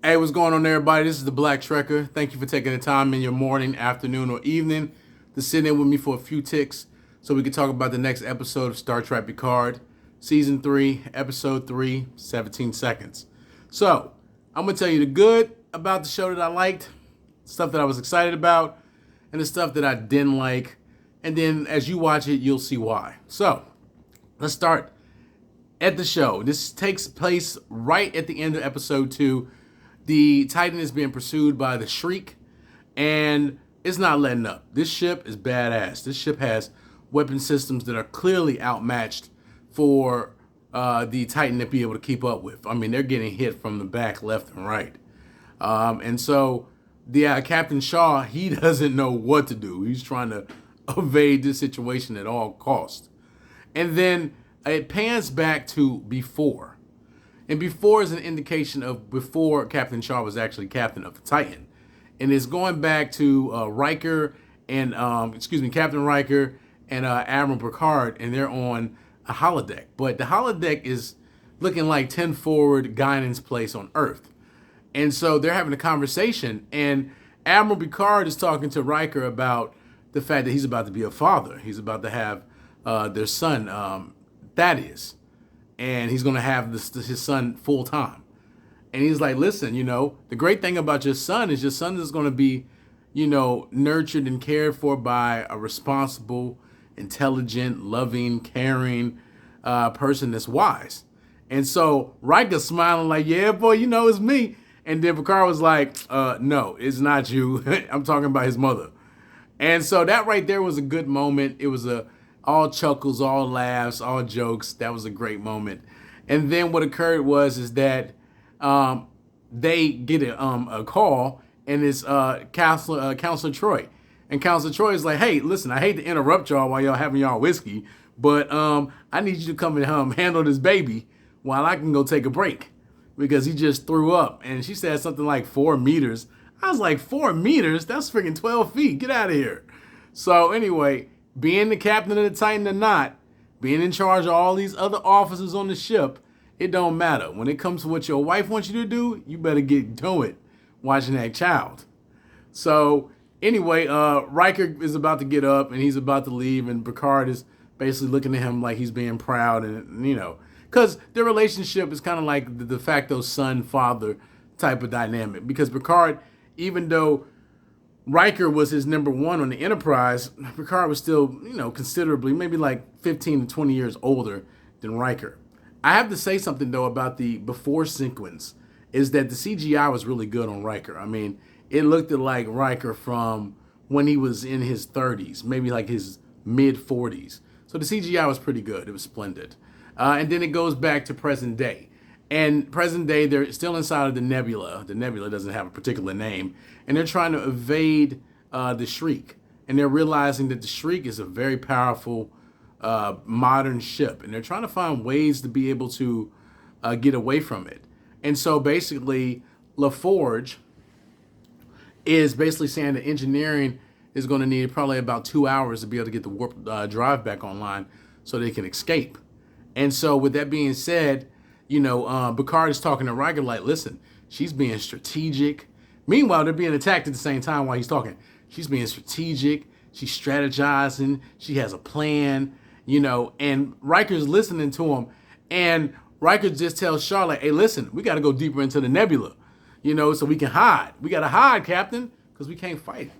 Hey, what's going on, everybody? This is the Black Trekker. Thank you for taking the time in your morning, afternoon, or evening to sit in with me for a few ticks so we can talk about the next episode of Star Trek Picard, Season 3, Episode 3, 17 Seconds. So, I'm going to tell you the good about the show that I liked, stuff that I was excited about, and the stuff that I didn't like. And then as you watch it, you'll see why. So, let's start at the show. This takes place right at the end of Episode 2. The Titan is being pursued by the Shriek, and it's not letting up. This ship is badass. This ship has weapon systems that are clearly outmatched for the Titan to be able to keep up with. I mean, they're getting hit from the back, left, and right. And so the Captain Shaw, he doesn't know what to do. He's trying to evade this situation at all costs. And then it pans back to before. And before is an indication of before Captain Shaw was actually captain of the Titan. And it's going back to Riker and, Captain Riker and Admiral Picard, and they're on a holodeck. But the holodeck is looking like 10 forward Guinan's place on Earth. And so they're having a conversation, and Admiral Picard is talking to Riker about the fact that he's about to be a father. He's about to have their son, Thaddeus. And he's going to have his son full time. And he's like, listen, the great thing about your son is going to be, nurtured and cared for by a responsible, intelligent, loving, caring person that's wise. And so Riker's smiling like, yeah, boy, it's me. And then Picard was like, no, it's not you. I'm talking about his mother. And so that right there was a good moment. It was all chuckles, all laughs, all jokes. That was a great moment. And then what occurred is that they get a call, and it's Counselor Troy. And Counselor Troy is like, hey, listen, I hate to interrupt y'all while y'all having y'all whiskey, but I need you to come and handle this baby while I can go take a break, because he just threw up. And she said something like 4 meters. I was like, 4 meters? That's freaking 12 feet. Get out of here. So anyway, being the captain of the Titan or not, being in charge of all these other officers on the ship, it don't matter. When it comes to what your wife wants you to do, you better get to it watching that child. So anyway, Riker is about to get up and he's about to leave, and Picard is basically looking at him like he's being proud, and because their relationship is kind of like the de facto son-father type of dynamic, because Picard, even though Riker was his number one on the Enterprise, Picard was still, considerably, maybe like 15 to 20 years older than Riker. I have to say something, though, about the before sequence, is that the CGI was really good on Riker. I mean, it looked like Riker from when he was in his 30s, maybe like his mid-40s. So the CGI was pretty good. It was splendid. And then it goes back to present day. And present day, they're still inside of the Nebula. The Nebula doesn't have a particular name. And they're trying to evade the Shriek. And they're realizing that the Shriek is a very powerful modern ship. And they're trying to find ways to be able to get away from it. And so basically, LaForge is basically saying that engineering is going to need probably about 2 hours to be able to get the warp drive back online so they can escape. And so with that being said, Picard is talking to Riker like, listen, she's being strategic. Meanwhile, they're being attacked at the same time while he's talking. She's being strategic. She's strategizing. She has a plan, and Riker's listening to him. And Riker just tells Charlotte, hey, listen, we got to go deeper into the Nebula, so we can hide. We got to hide, Captain, because we can't fight.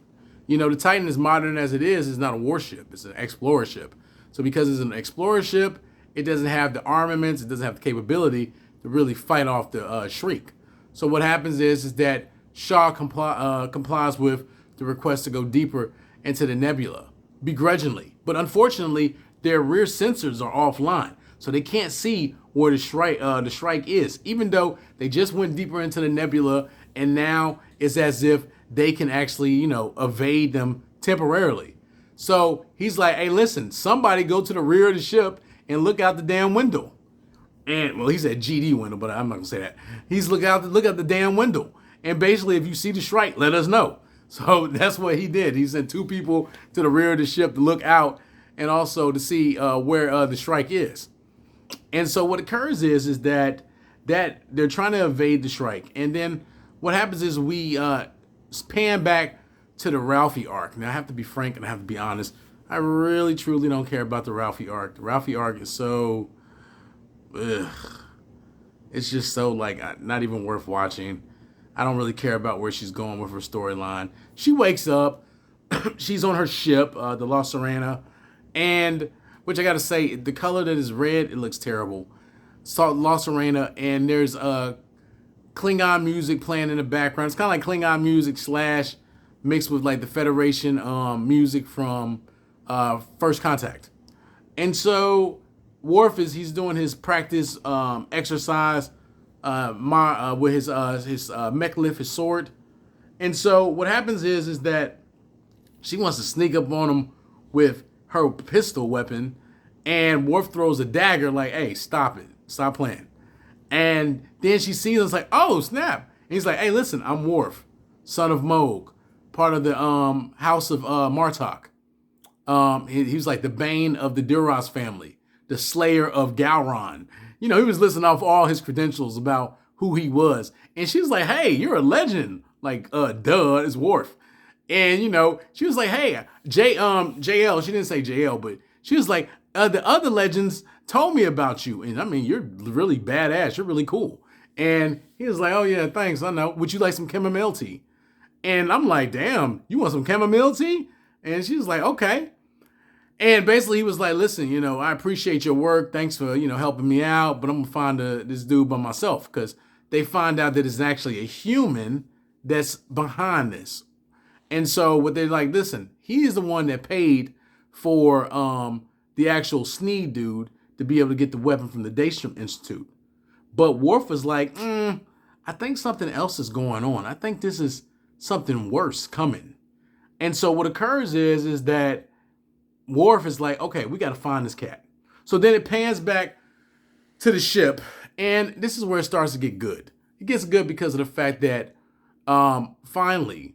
The Titan, as modern as it is not a warship. It's an explorer ship. So because it's an explorer ship, it doesn't have the armaments, it doesn't have the capability to really fight off the Shriek. So what happens is that Shaw complies with the request to go deeper into the Nebula, begrudgingly. But unfortunately, their rear sensors are offline, so they can't see where the Shrike is, even though they just went deeper into the Nebula, and now it's as if they can actually, evade them temporarily. So he's like, hey, listen, somebody go to the rear of the ship and look out the damn window. And, well, he said GD window, but I'm not going to say that. He's look out the damn window. And basically, if you see the Shrike, let us know. So that's what he did. He sent 2 people to the rear of the ship to look out and also to see where the Shrike is. And so what occurs is that they're trying to evade the Shrike. And then what happens is we pan back to the Ralphie arc. Now, I have to be frank and I have to be honest. I really, truly don't care about the Ralphie arc. The Ralphie arc is so... Ugh. It's just so, like, not even worth watching. I don't really care about where she's going with her storyline. She wakes up. She's on her ship, the La Serena. And, which I got to say, the color that is red, it looks terrible. Saw La Serena, and there's Klingon music playing in the background. It's kind of like Klingon music / mixed with, like, the Federation music from First Contact. And so Worf he's doing his practice exercise with his mech lift, his sword. And so what happens is that she wants to sneak up on him with her pistol weapon, and Worf throws a dagger like, hey, stop it. Stop playing. And then she sees us like, oh, snap. And he's like, hey, listen, I'm Worf, son of Moog, part of the House of Martok. He was like the bane of the Duras family, the slayer of Gowron. You know, he was listing off all his credentials about who he was. And she was like, hey, you're a legend. Like, duh, it's Worf. And, you know, she was like, hey, JL, she didn't say JL, but she was like, the other legends told me about you. And I mean, you're really badass. You're really cool. And he was like, oh yeah, thanks. I know. Would you like some chamomile tea? And I'm like, damn, you want some chamomile tea? And she was like, okay. And basically he was like, listen, you know, I appreciate your work. Thanks for, you know, helping me out. But I'm going to find this dude by myself, because they find out that it's actually a human that's behind this. And so what they're like, listen, he's the one that paid for the actual Sneed dude to be able to get the weapon from the Daystrom Institute. But Worf was like, I think something else is going on. I think this is something worse coming. And so what occurs is that Worf is like, okay, we got to find this cat. So then it pans back to the ship, and this is where it starts to get good. It gets good because of the fact that finally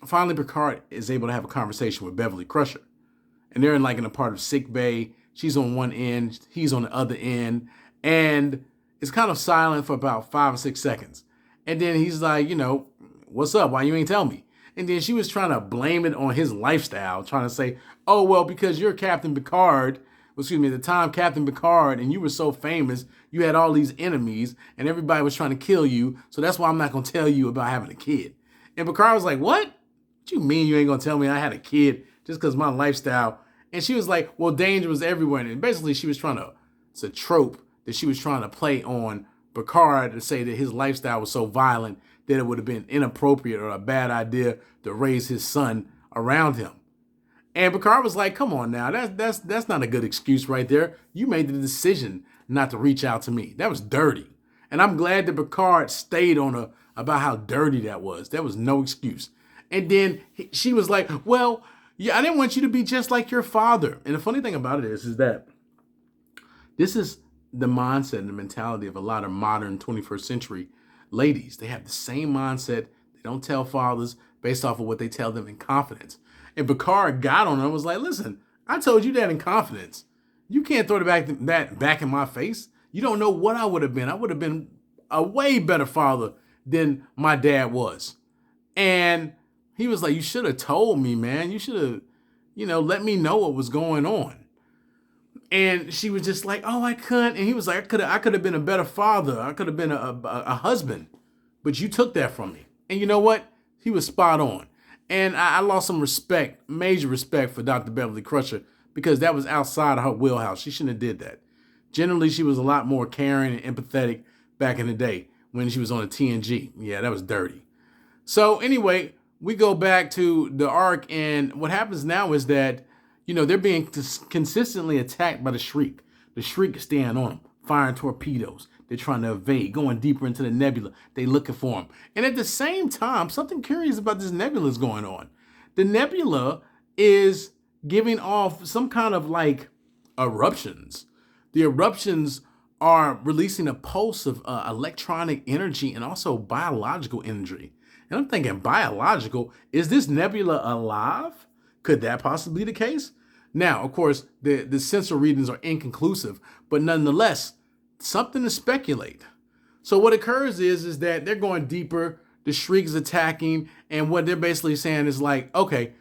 Picard is able to have a conversation with Beverly Crusher. And they're in a part of sick bay. She's on one end, he's on the other end. And it's kind of silent for about 5 or 6 seconds. And then he's like, you know, what's up? Why you ain't tell me? And then she was trying to blame it on his lifestyle, trying to say, oh, well, because you're Captain Picard, at the time Captain Picard, and you were so famous, you had all these enemies, and everybody was trying to kill you, so that's why I'm not going to tell you about having a kid. And Picard was like, what? What you mean you ain't going to tell me I had a kid just because my lifestyle? And she was like, well, danger was everywhere. And basically she was it's a trope that she was trying to play on Picard to say that his lifestyle was so violent that it would have been inappropriate or a bad idea to raise his son around him. And Picard was like, come on now, that's not a good excuse right there. You made the decision not to reach out to me. That was dirty. And I'm glad that Picard stayed on her about how dirty that was. That was no excuse. And then she was like, well, yeah, I didn't want you to be just like your father. And the funny thing about it is that this is the mindset and the mentality of a lot of modern 21st century ladies. They have the same mindset. They don't tell fathers based off of what they tell them in confidence. And Picard got on her and was like, listen, I told you that in confidence. You can't throw that back in my face. You don't know what I would have been. I would have been a way better father than my dad was. And he was like, you should have told me, man. You should have, let me know what was going on. And she was just like, oh, I couldn't. And he was like, I could have been a better father. I could have been a husband. But you took that from me. And you know what? He was spot on. And I lost some respect, major respect for Dr. Beverly Crusher, because that was outside of her wheelhouse. She shouldn't have did that. Generally, she was a lot more caring and empathetic back in the day when she was on a TNG. Yeah, that was dirty. So anyway, we go back to the arc, and what happens now is that, they're being consistently attacked by the Shriek. The Shriek is staying on them, firing torpedoes. They're trying to evade, going deeper into the Nebula. They're looking for them. And at the same time, something curious about this Nebula is going on. The Nebula is giving off some kind of eruptions. The eruptions are releasing a pulse of electronic energy and also biological energy. And I'm thinking, biological, is this Nebula alive? Could that possibly be the case? Now, of course, the sensor readings are inconclusive, but nonetheless, something to speculate. So what occurs is that they're going deeper. The Shriek is attacking, and what they're basically saying is like, okay,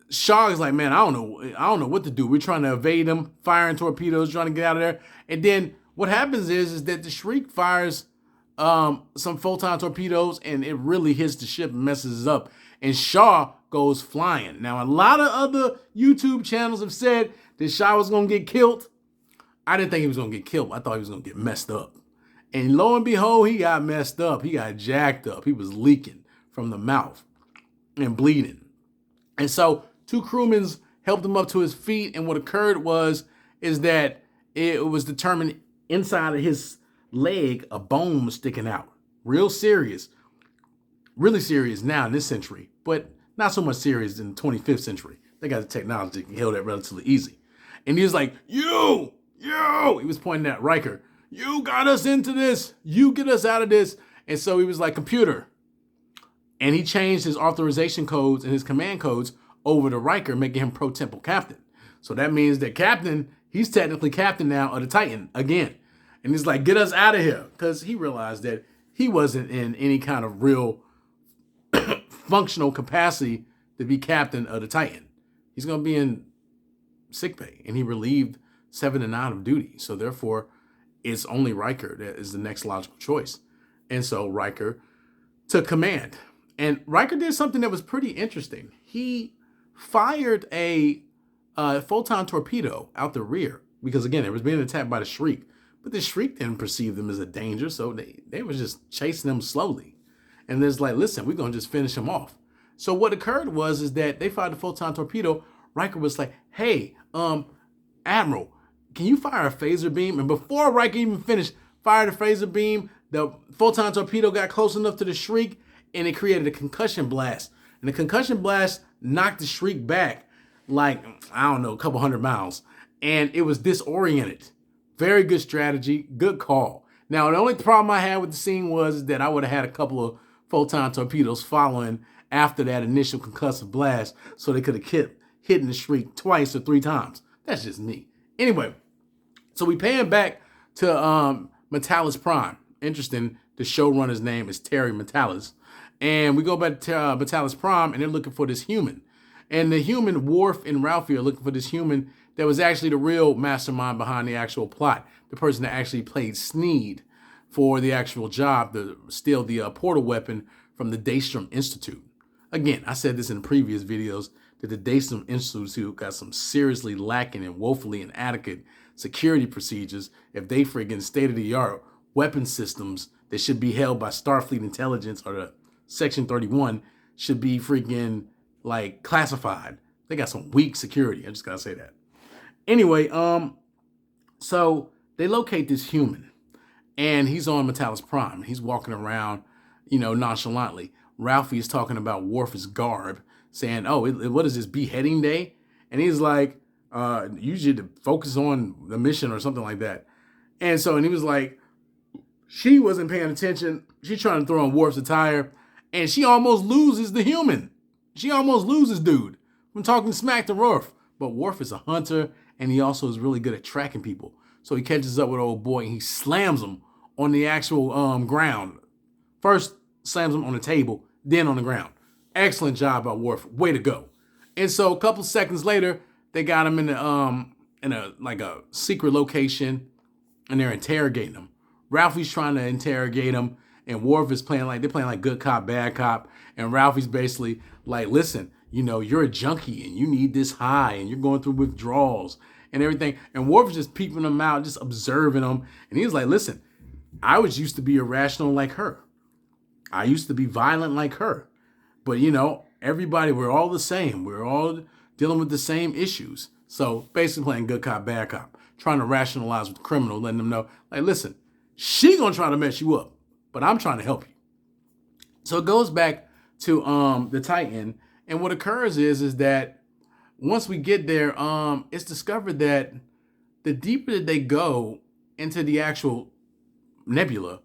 Shaw is like, man, I don't know what to do. We're trying to evade them, firing torpedoes, trying to get out of there. And then what happens is that the Shriek fires some photon torpedoes, and it really hits the ship and messes it up. And Shaw goes flying. Now, a lot of other YouTube channels have said that Shaw was going to get killed. I didn't think he was going to get killed. I thought he was going to get messed up. And lo and behold, he got messed up. He got jacked up. He was leaking from the mouth and bleeding. And so 2 crewmen helped him up to his feet. And what occurred is that it was determined inside of his leg, a bone was sticking out. Real serious. Really serious now in this century, but not so much serious in the 25th century. They got the technology that can heal that relatively easy. And he was like, you, he was pointing at Riker. You got us into this. You get us out of this. And so he was like, computer. And he changed his authorization codes and his command codes over to Riker, making him pro-temple captain. So that means that captain, he's technically captain now of the Titan again. And he's like, get us out of here. Because he realized that he wasn't in any kind of real functional capacity to be captain of the Titan. He's going to be in sickbay. And he relieved 7 and 9 of duty. So therefore, it's only Riker that is the next logical choice. And so Riker took command. And Riker did something that was pretty interesting. He fired a photon torpedo out the rear. Because again, it was being attacked by the Shriek. But the Shriek didn't perceive them as a danger. So they were just chasing them slowly. And there's like, listen, we're going to just finish them off. So what occurred is that they fired the photon torpedo. Riker was like, hey, Admiral, can you fire a phaser beam? And before Riker even finished firing the phaser beam, the photon torpedo got close enough to the Shriek and it created a concussion blast. And the concussion blast knocked the Shriek back like, I don't know, a couple 100 miles. And it was disoriented. Very good strategy. Good call. Now, the only problem I had with the scene was that I would have had a couple of photon torpedoes following after that initial concussive blast so they could have kept hitting the Shriek twice or 3 times. That's just me. Anyway, so we pan back to Metalis Prime. Interesting, the showrunner's name is Terry Metalis. And we go back to Metalis Prime, and they're looking for this human. And the human, Worf and Ralphie, are looking for this human that was actually the real mastermind behind the actual plot. The person that actually played Sneed for the actual job to steal the portal weapon from the Daystrom Institute. Again, I said this in previous videos, that the Daystrom Institute got some seriously lacking and woefully inadequate security procedures if they friggin' state-of-the-art weapon systems that should be held by Starfleet Intelligence or the Section 31 should be freaking like classified. They got some weak security. I just gotta say that. Anyway, so they locate this human and he's on Metalis Prime. He's walking around, nonchalantly. Ralphie is talking about Worf's garb, saying, oh, what is this, beheading day? And he's like, you should focus on the mission or something like that. And he was like, she wasn't paying attention. She's trying to throw on Worf's attire, and she almost loses the human. She almost loses dude from talking smack to Worf. But Worf is a hunter, and he also is really good at tracking people. So he catches up with old boy, and he slams him on the actual ground. First slams him on the table, then on the ground. Excellent job by Worf. Way to go. And so a couple seconds later, they got him in a secret location, and they're interrogating him. Ralphie's trying to interrogate him, and Worf is playing like good cop, bad cop. And Ralphie's basically like, listen, you're a junkie and you need this high and you're going through withdrawals and everything. And Worf is just peeping him out, just observing him. And he's like, listen, I used to be irrational like her. I used to be violent like her. But, everybody, we're all the same. We're all dealing with the same issues. So basically playing good cop, bad cop, trying to rationalize with the criminal, letting them know, like, listen, she gonna try to mess you up, but I'm trying to help you. So it goes back to the Titan. And what occurs is that once we get there, it's discovered that the deeper that they go into the actual nebula,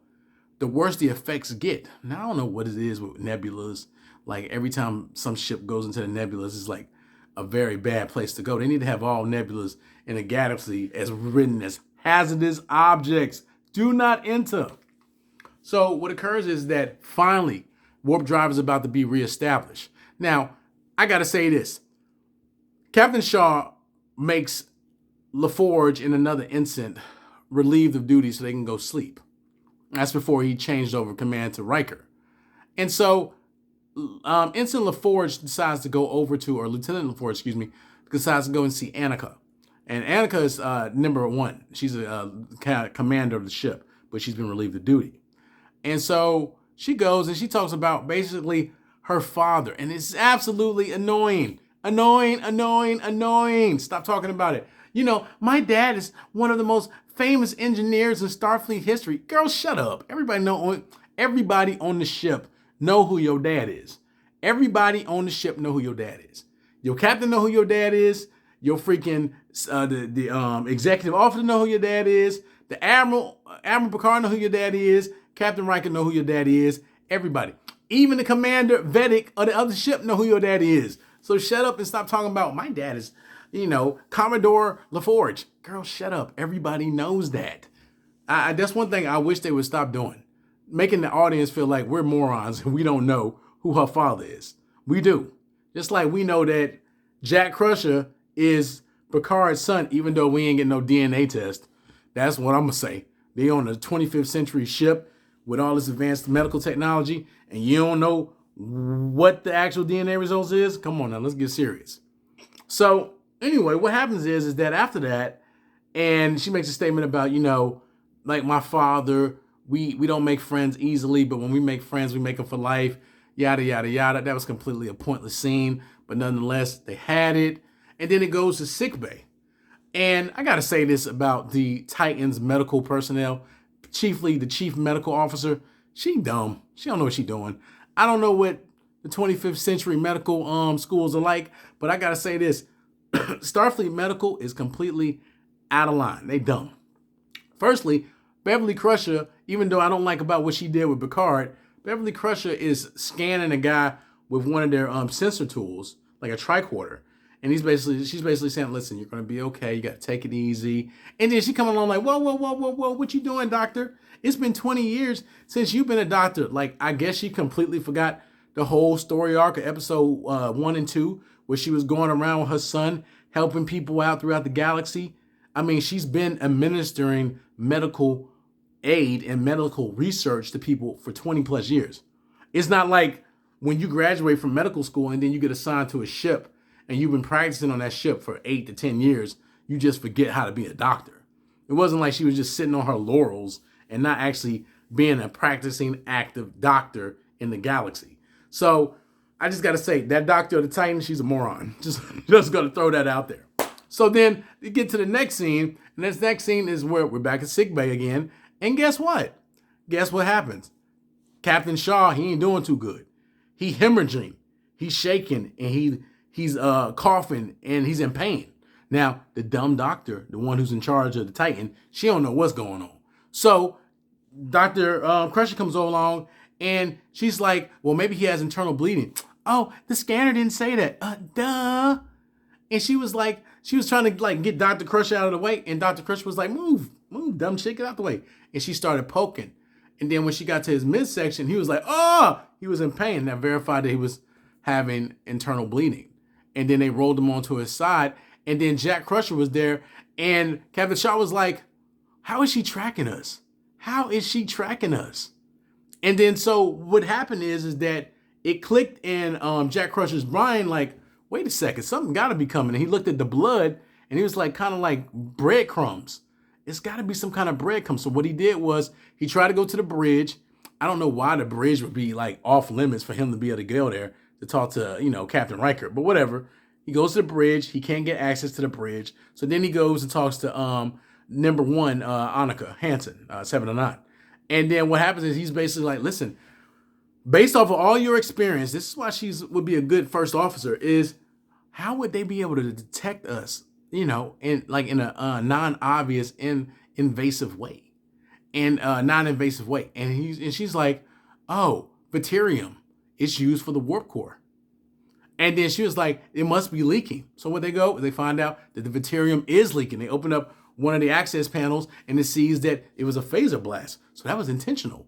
the worse the effects get. Now, I don't know what it is with nebulas. Like every time some ship goes into the nebulas, it's like a very bad place to go. They need to have all nebulas in the galaxy as written as hazardous objects. Do not enter. So what occurs is that finally warp drive is about to be reestablished. Now, I got to say this. Captain Shaw makes LaForge in another instant relieved of duty so they can go sleep. That's before he changed over command to Riker. And so Ensign LaForge decides to go over to, or Lieutenant LaForge, excuse me, decides to go and see Annika. And Annika is number one. She's a commander of the ship, but she's been relieved of duty. And so she goes and she talks about basically her father. And it's absolutely annoying. Annoying. Stop talking about it. You know, my dad is one of the most famous engineers in Starfleet history. Girl, shut up. Everybody on the ship know who your dad is. Everybody on the ship know who your dad is. Your captain know who your dad is. Your freaking the executive officer know who your dad is. The Admiral Picard know who your dad is. Captain Riker know who your dad is. Everybody. Even the Commander Vedic of the other ship know who your dad is. So shut up and stop talking about my dad is, Commodore LaForge. Girl, shut up. Everybody knows that. That's one thing I wish they would stop doing. Making the audience feel like we're morons and we don't know who her father is. We do. Just like we know that Jack Crusher is Picard's son, even though we ain't getting no DNA test. That's what I'm going to say. They on a 25th century ship with all this advanced medical technology, and you don't know what the actual DNA results is? Come on now, let's get serious. So anyway, what happens is that after that, and she makes a statement about, like my father, we don't make friends easily, but when we make friends, we make them for life, yada, yada, yada. That was completely a pointless scene, but nonetheless, they had it. And then it goes to sickbay. And I got to say this about the Titan's medical personnel, chiefly the chief medical officer. She dumb. She don't know what she's doing. I don't know what the 25th century medical schools are like, but I got to say this. Starfleet Medical is completely out of line. They dumb. Firstly, Beverly Crusher, even though I don't like about what she did with Picard, Beverly Crusher is scanning a guy with one of their sensor tools, like a tricorder. And she's basically saying, listen, you're going to be okay. You got to take it easy. And then she coming along like, whoa, what you doing, doctor? It's been 20 years since you've been a doctor. Like, I guess she completely forgot the whole story arc of episode 1 and 2, where she was going around with her son, helping people out throughout the galaxy. I mean, she's been administering medical aid and medical research to people for 20 plus years. It's not like when you graduate from medical school and then you get assigned to a ship and you've been practicing on that ship for 8 to 10 years, you just forget how to be a doctor. It wasn't like she was just sitting on her laurels and not actually being a practicing active doctor in the galaxy. So I just got to say, that doctor of the Titan, she's a moron. Just going to throw that out there. So then you get to the next scene, and this next scene is where we're back at sickbay again. And guess what? Guess what happens? Captain Shaw, he ain't doing too good. He hemorrhaging, he's shaking, and he's coughing, and he's in pain. Now, the dumb doctor, the one who's in charge of the Titan, she don't know what's going on. So Dr. Crusher comes along, and she's like, well, maybe he has internal bleeding. Oh, the scanner didn't say that. Duh. And she was trying to get Dr. Crusher out of the way, and Dr. Crusher was like, move, dumb shit, get out the way. And she started poking. And then when she got to his midsection, he was like, oh, he was in pain. That verified that he was having internal bleeding. And then they rolled him onto his side. And then Jack Crusher was there. And Captain Shaw was like, how is she tracking us? And then so what happened is that it clicked in Jack Crusher's brain like, wait a second, something got to be coming. And he looked at the blood and he was like, kind of like breadcrumbs. It's got to be some kind of breadcrumbs. So what he did was he tried to go to the bridge. I don't know why the bridge would be like off limits for him to be able to go there to talk to, Captain Riker, but whatever. He goes to the bridge. He can't get access to the bridge. So then he goes and talks to number one, Annika Hansen, 709. And then what happens is he's basically like, listen, based off of all your experience, this is why would be a good first officer, is how would they be able to detect us, in a non-obvious and invasive way, non-invasive way. And she's like, oh, Deuterium, it's used for the warp core. And then she was like, it must be leaking. So when they find out that the Deuterium is leaking. They open up one of the access panels and it sees that it was a phaser blast. So that was intentional.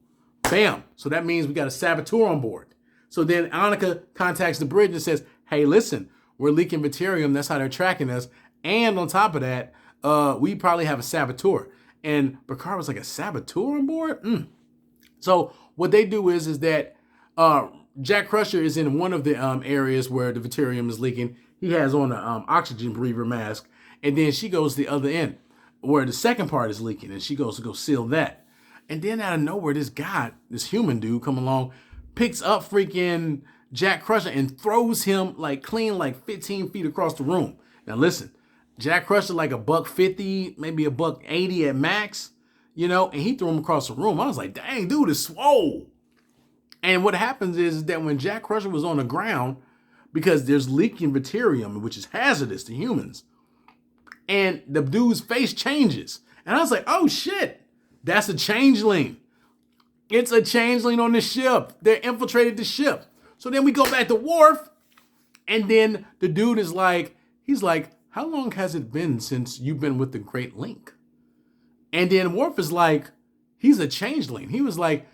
Bam. So that means we got a saboteur on board. So then Annika contacts the bridge and says, hey, listen, we're leaking Deuterium. That's how they're tracking us. And on top of that, we probably have a saboteur. And Picard was like, a saboteur on board? So what they do is that Jack Crusher is in one of the areas where the Deuterium is leaking. He has on an oxygen breather mask. And then she goes to the other end where the second part is leaking. And she goes to go seal that. And then out of nowhere, this guy, this human dude come along, picks up freaking Jack Crusher and throws him like clean like 15 feet across the room. Now listen, Jack Crusher like $150, maybe $180 at max, you know, and he threw him across the room. I was like, dang, dude is swole. And what happens is that when Jack Crusher was on the ground, because there's leaking Deuterium, which is hazardous to humans, and the dude's face changes. And I was like, oh shit, that's a changeling. It's a changeling on the ship. They infiltrated the ship. So then we go back to Worf, and then the dude is like, he's like, how long has it been since you've been with the Great Link? And then Worf is like, he's a changeling. He was like,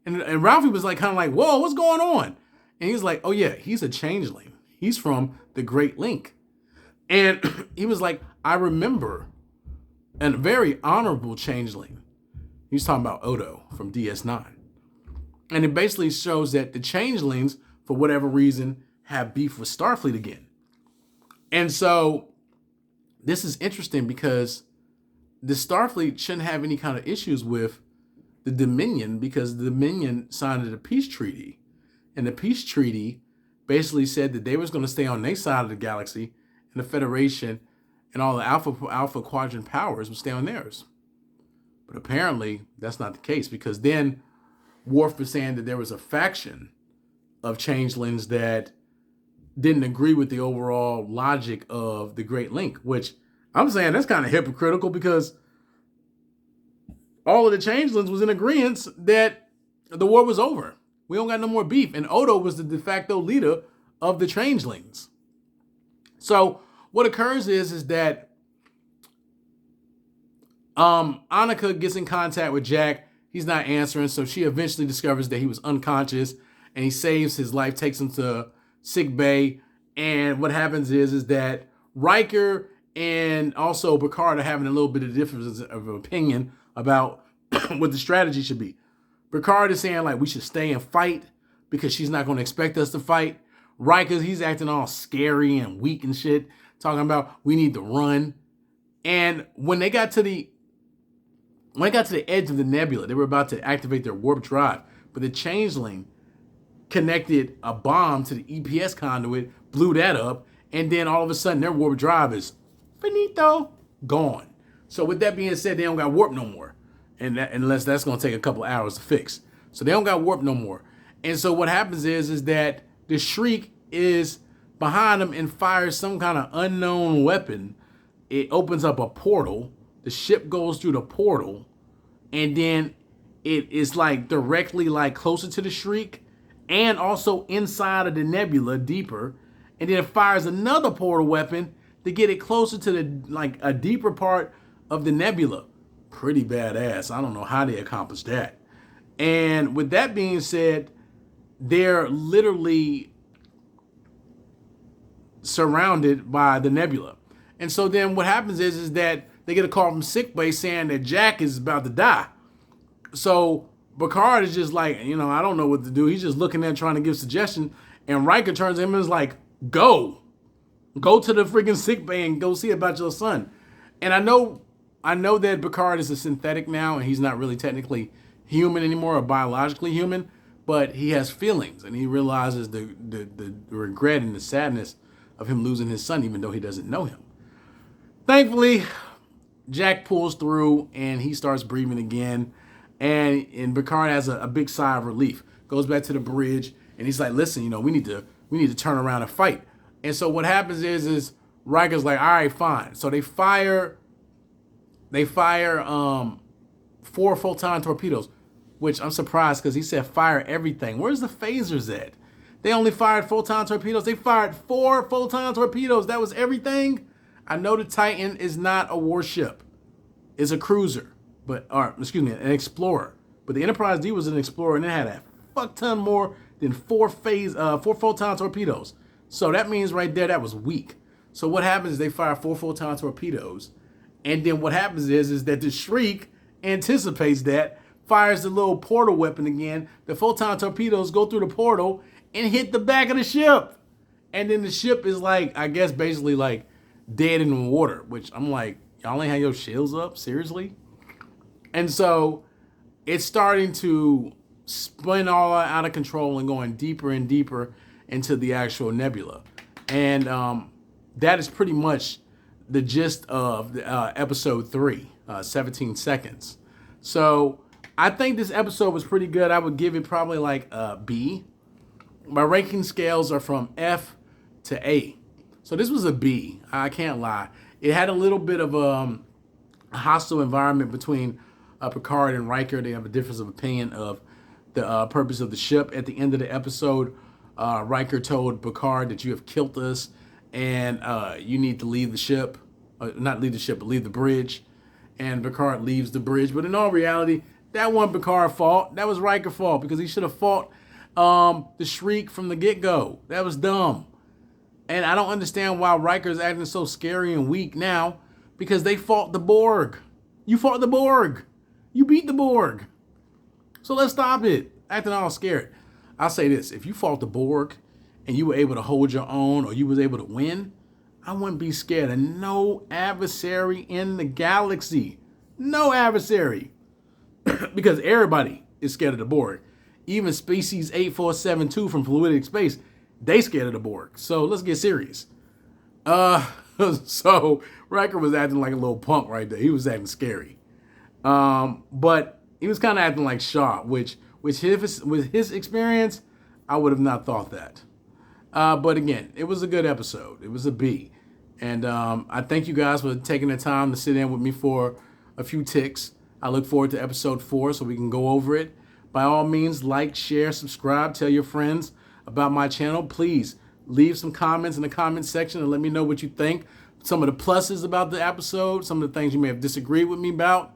and Ralphie was like, kind of like, whoa, what's going on? And he's like, oh yeah, he's a changeling. He's from the Great Link. And he was like, I remember a very honorable changeling. He's talking about Odo from DS9. And it basically shows that the changelings, for whatever reason, have beef with Starfleet again. And so this is interesting because the Starfleet shouldn't have any kind of issues with the Dominion because the Dominion signed a peace treaty. And the peace treaty basically said that they was going to stay on their side of the galaxy and the Federation and all the Alpha Quadrant powers would stay on theirs. But apparently that's not the case because then Worf was saying that there was a faction of changelings that didn't agree with the overall logic of the Great Link, which I'm saying that's kind of hypocritical because all of the changelings was in agreement that the war was over. We don't got no more beef. And Odo was the de facto leader of the changelings. So what occurs is that Annika gets in contact with Jack. He's not answering, so she eventually discovers that he was unconscious, and he saves his life, takes him to sick bay. And what happens is that Riker and also Picard are having a little bit of difference of opinion about what the strategy should be. Picard is saying like we should stay and fight because she's not going to expect us to fight. Riker, he's acting all scary and weak and shit, talking about we need to run. And when they got to the edge of the nebula, they were about to activate their warp drive, but the changeling connected a bomb to the EPS conduit, blew that up, and then all of a sudden their warp drive is finito, gone. So with that being said, they don't got warp no more, and unless that's going to take a couple hours to fix. So they don't got warp no more. And so what happens is that the Shriek is behind them and fires some kind of unknown weapon. It opens up a portal. The ship goes through the portal, and then it is like directly like closer to the Shriek and also inside of the nebula deeper. And then it fires another portal weapon to get it closer to the like a deeper part of the nebula. Pretty badass. I don't know how they accomplished that. And with that being said, they're literally surrounded by the nebula. And so then what happens is that they get a call from sickbay saying that Jack is about to die. So Picard is just like, I don't know what to do. He's just looking there trying to give suggestions. And Riker turns to him and is like, go to the freaking sickbay and go see about your son. And I know that Picard is a synthetic now and he's not really technically human anymore or biologically human, but he has feelings and he realizes the regret and the sadness of him losing his son, even though he doesn't know him. Thankfully, Jack pulls through and he starts breathing again. And Picard has a big sigh of relief. Goes back to the bridge and he's like, listen, we need to turn around and fight. And so what happens is Riker's like, all right, fine. So they fire 4 photon torpedoes, which I'm surprised because he said fire everything. Where's the phasers at? They only fired photon torpedoes. They fired 4 photon torpedoes. That was everything. I know the Titan is not a warship. It's a cruiser, an explorer. But the Enterprise D was an explorer, and it had a fuck ton more than four photon torpedoes. So that means right there that was weak. So what happens is they fire 4 photon torpedoes, and then what happens is that the Shriek anticipates that, fires the little portal weapon again. The photon torpedoes go through the portal and hit the back of the ship. And then the ship is like, I guess basically like dead in the water, which I'm like, y'all ain't have your shields up? Seriously? And so it's starting to spin all out of control and going deeper and deeper into the actual nebula. And that is pretty much the gist of episode 3, 17 seconds. So I think this episode was pretty good. I would give it probably like a B. My ranking scales are from F to A. So this was a B. I can't lie. It had a little bit of a hostile environment between Picard and Riker. They have a difference of opinion of the purpose of the ship. At the end of the episode, Riker told Picard that you have killed us and you need to leave the ship. Not leave the ship, but leave the bridge. And Picard leaves the bridge. But in all reality, that wasn't Picard's fault. That was Riker's fault because he should have fought the Shriek from the get-go. That was dumb. And I don't understand why Riker's acting so scary and weak now, because they fought the Borg. You fought the Borg. You beat the Borg. So let's stop it. Acting all scared. I'll say this. If you fought the Borg and you were able to hold your own or you was able to win, I wouldn't be scared of no adversary in the galaxy. No adversary. Because everybody is scared of the Borg. Even species 8472 from Fluidic Space, they scared of the Borg. So let's get serious. So Riker was acting like a little punk right there. He was acting scary. But he was kind of acting like Shaw, which with his experience, I would have not thought that. But again, it was a good episode. It was a B. And I thank you guys for taking the time to sit in with me for a few ticks. I look forward to episode 4 so we can go over it. By all means, like, share, subscribe, tell your friends about my channel. Please leave some comments in the comment section and let me know what you think. Some of the pluses about the episode, some of the things you may have disagreed with me about.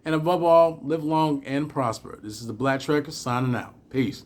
And above all, live long and prosper. This is the Black Trekker signing out. Peace.